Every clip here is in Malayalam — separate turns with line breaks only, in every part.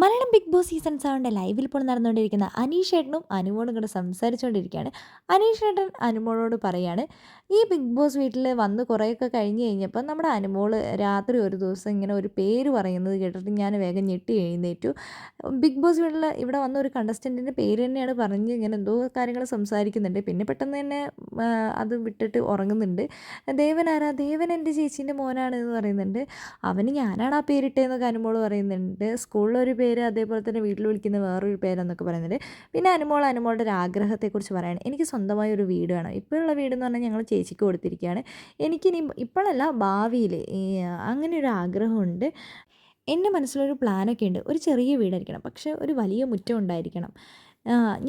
മലയാളം ബിഗ് ബോസ് സീസൺ 7 ലൈവിൽ ഇപ്പോൾ നടന്നുകൊണ്ടിരിക്കുന്ന അനീഷേട്ടനും അനുമോളും കൂടെ സംസാരിച്ചുകൊണ്ടിരിക്കുകയാണ്. അനീഷേട്ടൻ അനുമോളോട് പറയാണ്, ഈ ബിഗ് ബോസ് വീട്ടിൽ വന്ന് കുറേയൊക്കെ കഴിഞ്ഞ് കഴിഞ്ഞപ്പോൾ നമ്മുടെ അനുമോള് രാത്രി ഒരു ദിവസം ഇങ്ങനെ ഒരു പേര് പറയുന്നത് കേട്ടിട്ട് ഞാൻ വേഗം ഞെട്ടി എഴുന്നേറ്റു. ബിഗ് ബോസ് വീട്ടിൽ ഇവിടെ വന്ന ഒരു കണ്ടസ്റ്റൻറ്റിൻ്റെ പേര് തന്നെയാണ് പറഞ്ഞ് ഇങ്ങനെ എന്തോ കാര്യങ്ങൾ സംസാരിക്കുന്നുണ്ട്. പിന്നെ പെട്ടെന്ന് തന്നെ അത് വിട്ടിട്ട് ഉറങ്ങുന്നുണ്ട്. ദേവൻ ആരാ? ദേവൻ എൻ്റെ ചേച്ചീൻ്റെ മോനാണ് എന്ന് പറയുന്നുണ്ട്. അവന് ഞാനാണ് ആ പേരിട്ടതെന്നൊക്കെ അനുമോള് പറയുന്നുണ്ട്. സ്കൂളിലൊരു പേര്, അതേപോലെ തന്നെ വീട്ടിൽ വിളിക്കുന്ന വേറൊരു പേരെന്നൊക്കെ പറയുന്നുണ്ട്. പിന്നെ അനുമോളുടെ ഒരു ആഗ്രഹത്തെക്കുറിച്ച് പറയാണ്. എനിക്ക് സ്വന്തമായി ഒരു വീട് വേണം. ഇപ്പോഴുള്ള വീടെന്ന് പറഞ്ഞാൽ ഞങ്ങൾ ചേച്ചിക്ക് കൊടുത്തിരിക്കുകയാണ്. എനിക്കിനി ഇപ്പോഴല്ല, ഭാവിയിൽ അങ്ങനെ ഒരു ആഗ്രഹമുണ്ട്. എൻ്റെ മനസ്സിലൊരു പ്ലാനൊക്കെ ഉണ്ട്. ഒരു ചെറിയ വീടായിരിക്കണം, പക്ഷേ ഒരു വലിയ മുറ്റം ഉണ്ടായിരിക്കണം.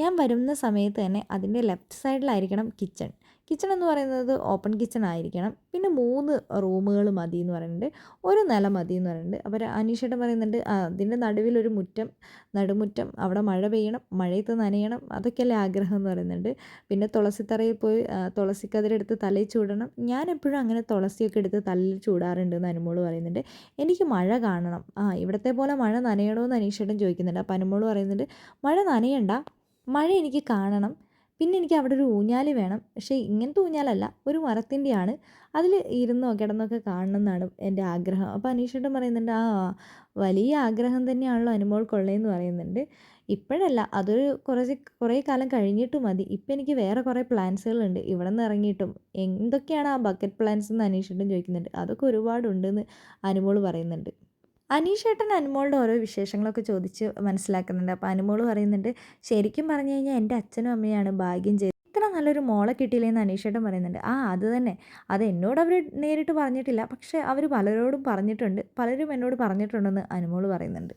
ഞാൻ വരുന്ന സമയത്ത് തന്നെ അതിൻ്റെ ലെഫ്റ്റ് സൈഡിലായിരിക്കണം കിച്ചൺ. കിച്ചൺ എന്ന് പറയുന്നത് ഓപ്പൺ കിച്ചൺ ആയിരിക്കണം. പിന്നെ 3 റൂമുകൾ മതി എന്ന് പറയുന്നുണ്ട്. ഒരു നില മതി എന്ന് പറയുന്നുണ്ട്. അപ്പോൾ അനീഷേട്ടൻ പറയുന്നുണ്ട്, അതിൻ്റെ നടുവിലൊരു മുറ്റം, നടുമുറ്റം, അവിടെ മഴ പെയ്യണം, മഴയത്ത് നനയണം, അതൊക്കെയല്ലേ ആഗ്രഹം എന്ന് പറയുന്നുണ്ട്. പിന്നെ തുളസിത്തറയിൽ പോയി തുളസിക്കതിരെടുത്ത് തലയിൽ ചൂടണം. ഞാൻ എപ്പോഴും അങ്ങനെ തുളസിയൊക്കെ എടുത്ത് തലയിൽ ചൂടാറുണ്ട് എന്ന് അനുമോള് പറയുന്നുണ്ട്. എനിക്ക് മഴ കാണണം, ഇവിടത്തെ പോലെ മഴ നനയണമെന്ന് അനീഷേട്ടൻ ചോദിക്കുന്നുണ്ട്. അപ്പോൾ അനുമോള് പറയുന്നുണ്ട്, മഴ നനയണ്ട, മഴ എനിക്ക് കാണണം. പിന്നെ എനിക്ക് അവിടെ ഒരു ഊഞ്ഞാൽ വേണം. പക്ഷേ ഇങ്ങനത്തെ ഊഞ്ഞാലല്ല, ഒരു മരത്തിൻ്റെയാണ്. അതിൽ ഇരുന്നോ കിടന്നൊക്കെ കാണണം എന്നാണ് എൻ്റെ ആഗ്രഹം. അപ്പോൾ അനീഷേട്ടൻ പറയുന്നുണ്ട്, വലിയ ആഗ്രഹം തന്നെയാണല്ലോ അനുമോൾക്കുള്ളതെന്ന് പറയുന്നുണ്ട്. ഇപ്പോഴല്ല, അതൊരു കുറേ കാലം കഴിഞ്ഞിട്ട് മതി. ഇപ്പം എനിക്ക് വേറെ കുറേ പ്ലാൻസുകളുണ്ട്. ഇവിടെ നിന്ന് ഇറങ്ങിയിട്ടും എന്തൊക്കെയാണ് ആ ബക്കറ്റ് പ്ലാൻസ് എന്ന് അനീഷേട്ടൻ ചോദിക്കുന്നുണ്ട്. അതൊക്കെ ഒരുപാടുണ്ടെന്ന് അനുമോൾ പറയുന്നുണ്ട്. അനീഷേട്ടൻ അനുമോളുടെ ഓരോ വിശേഷങ്ങളൊക്കെ ചോദിച്ച് മനസ്സിലാക്കുന്നുണ്ട്. അപ്പോൾ അനുമോള് പറയുന്നുണ്ട്, ശരിക്കും പറഞ്ഞു കഴിഞ്ഞാൽ എൻ്റെ അച്ഛനും അമ്മയാണ് ഭാഗ്യം ചെയ്തത്. ഇത്ര നല്ലൊരു മോളെ കിട്ടിയില്ലേന്ന് അനീഷേട്ടൻ പറയുന്നുണ്ട്. അത് തന്നെ, അത് എന്നോട് അവർ നേരിട്ട് പറഞ്ഞിട്ടില്ല, പക്ഷേ അവർ പലരോടും പറഞ്ഞിട്ടുണ്ട്, പലരും എന്നോട് പറഞ്ഞിട്ടുണ്ടെന്ന് അനുമോള് പറയുന്നുണ്ട്.